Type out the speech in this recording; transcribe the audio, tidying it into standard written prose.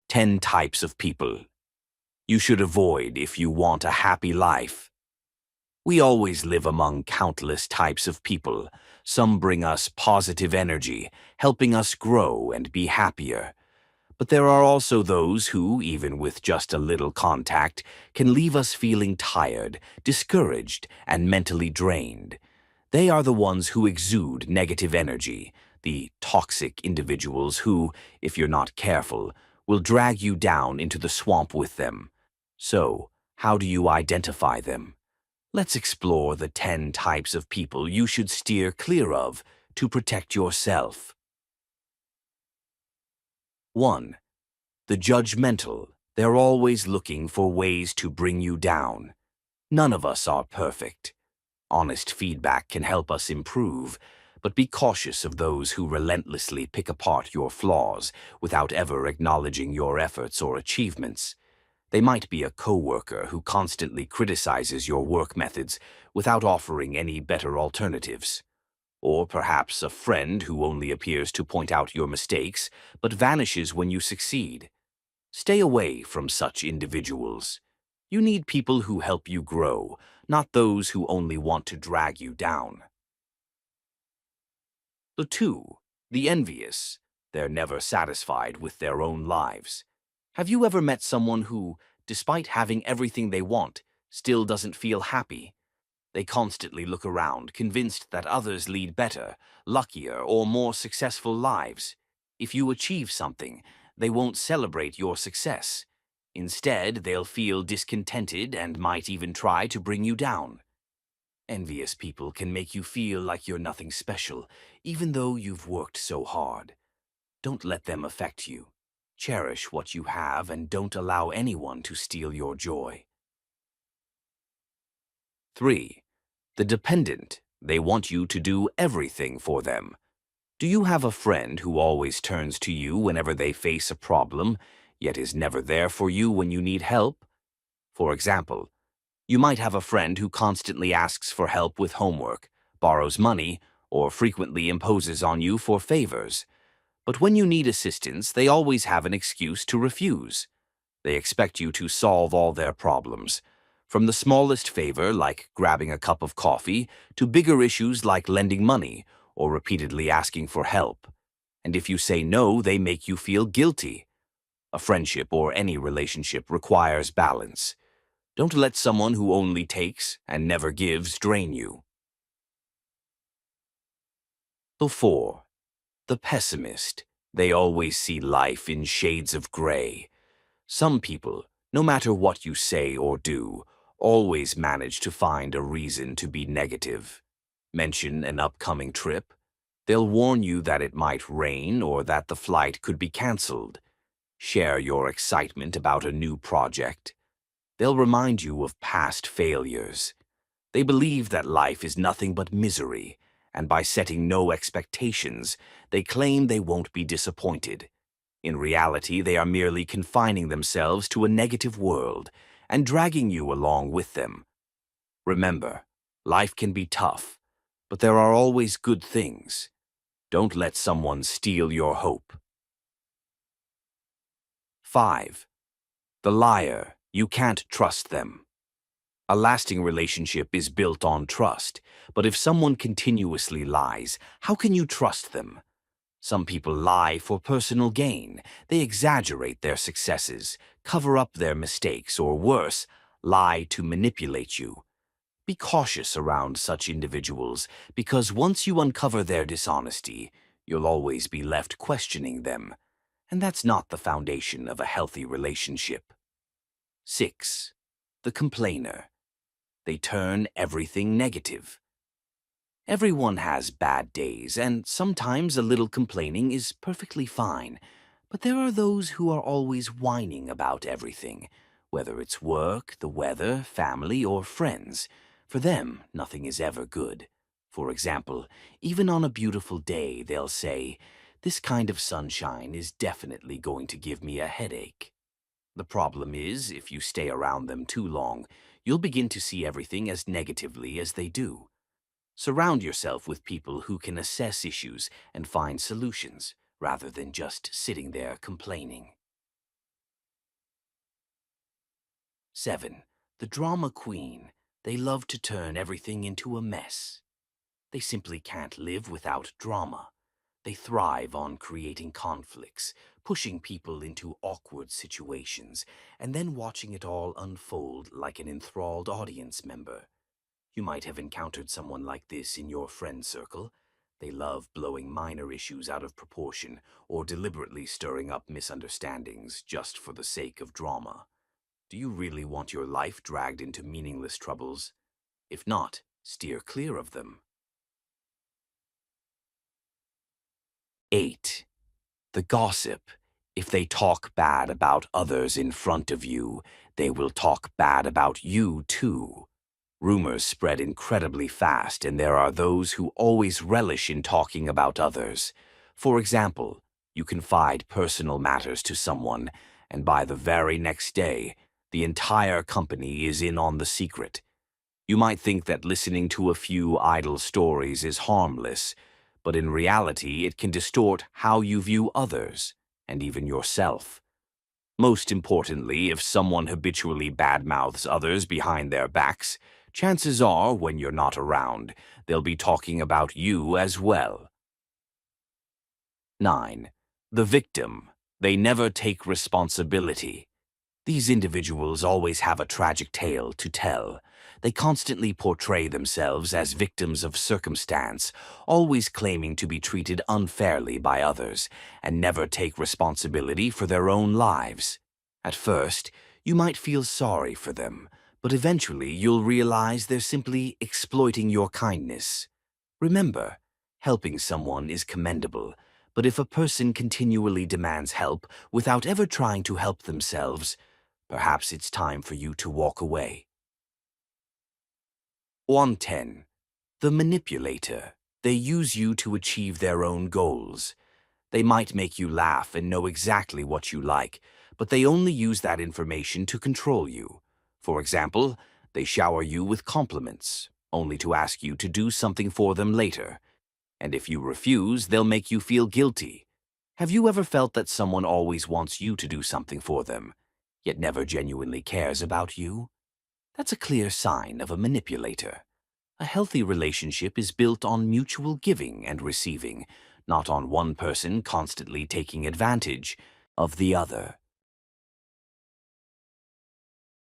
10 types of people you should avoid if you want a happy life. We always live among countless types of people. Some bring us positive energy, helping us grow and be happier. But there are also those who, even with just a little contact, can leave us feeling tired, discouraged, and mentally drained. They are the ones who exude negative energy, the toxic individuals who, if you're not careful, will drag you down into the swamp with them. So, how do you identify them? Let's explore the 10 types of people you should steer clear of to protect yourself. 1. The judgmental. They're always looking for ways to bring you down. None of us are perfect. Honest feedback can help us improve, but be cautious of those who relentlessly pick apart your flaws without ever acknowledging your efforts or achievements. They might be a coworker who constantly criticizes your work methods without offering any better alternatives. Or perhaps a friend who only appears to point out your mistakes but vanishes when you succeed. Stay away from such individuals. You need people who help you grow, not those who only want to drag you down. 2. The envious. They're never satisfied with their own lives. Have you ever met someone who, despite having everything they want, still doesn't feel happy? They constantly look around, convinced that others lead better, luckier, or more successful lives. If you achieve something, they won't celebrate your success. Instead, they'll feel discontented and might even try to bring you down. Envious people can make you feel like you're nothing special, even though you've worked so hard. Don't let them affect you. Cherish what you have and don't allow anyone to steal your joy. 3. The dependent. They want you to do everything for them. Do you have a friend who always turns to you whenever they face a problem, yet is never there for you when you need help? For example, you might have a friend who constantly asks for help with homework, borrows money, or frequently imposes on you for favors. But when you need assistance, they always have an excuse to refuse. They expect you to solve all their problems, from the smallest favor like grabbing a cup of coffee to bigger issues like lending money or repeatedly asking for help. And if you say no, they make you feel guilty. A friendship or any relationship requires balance. Don't let someone who only takes and never gives drain you. 4. The pessimist. They always see life in shades of gray. Some people, no matter what you say or do, always manage to find a reason to be negative. Mention an upcoming trip. They'll warn you that it might rain or that the flight could be canceled. Share your excitement about a new project. They'll remind you of past failures. They believe that life is nothing but misery, and by setting no expectations, they claim they won't be disappointed. In reality, they are merely confining themselves to a negative world and dragging you along with them. Remember, life can be tough, but there are always good things. Don't let someone steal your hope. 5. The liar. You can't trust them. A lasting relationship is built on trust, but if someone continuously lies, how can you trust them? Some people lie for personal gain. They exaggerate their successes, cover up their mistakes, or worse, lie to manipulate you. Be cautious around such individuals, because once you uncover their dishonesty, you'll always be left questioning them. And that's not the foundation of a healthy relationship. 6. The complainer. They turn everything negative. Everyone has bad days, and sometimes a little complaining is perfectly fine. But there are those who are always whining about everything, whether it's work, the weather, family, or friends. For them, nothing is ever good. For example, even on a beautiful day, they'll say, "This kind of sunshine is definitely going to give me a headache." The problem is, if you stay around them too long, you'll begin to see everything as negatively as they do. Surround yourself with people who can assess issues and find solutions, rather than just sitting there complaining. 7. The drama queen. They love to turn everything into a mess. They simply can't live without drama. They thrive on creating conflicts, pushing people into awkward situations, and then watching it all unfold like an enthralled audience member. You might have encountered someone like this in your friend circle. They love blowing minor issues out of proportion or deliberately stirring up misunderstandings just for the sake of drama. Do you really want your life dragged into meaningless troubles? If not, steer clear of them. 8. The gossip. If they talk bad about others in front of you, they will talk bad about you too. Rumors spread incredibly fast, and there are those who always relish in talking about others. For example, you confide personal matters to someone, and by the very next day, the entire company is in on the secret. You might think that listening to a few idle stories is harmless, but in reality it can distort how you view others, and even yourself. Most importantly, if someone habitually badmouths others behind their backs, chances are, when you're not around, they'll be talking about you as well. 9. The victim. They never take responsibility. These individuals always have a tragic tale to tell. They constantly portray themselves as victims of circumstance, always claiming to be treated unfairly by others, and never take responsibility for their own lives. At first, you might feel sorry for them, but eventually you'll realize they're simply exploiting your kindness. Remember, helping someone is commendable, but if a person continually demands help without ever trying to help themselves, perhaps it's time for you to walk away. 110. The manipulator. They use you to achieve their own goals. They might make you laugh and know exactly what you like, but they only use that information to control you. For example, they shower you with compliments, only to ask you to do something for them later. And if you refuse, they'll make you feel guilty. Have you ever felt that someone always wants you to do something for them, yet never genuinely cares about you? That's a clear sign of a manipulator. A healthy relationship is built on mutual giving and receiving, not on one person constantly taking advantage of the other.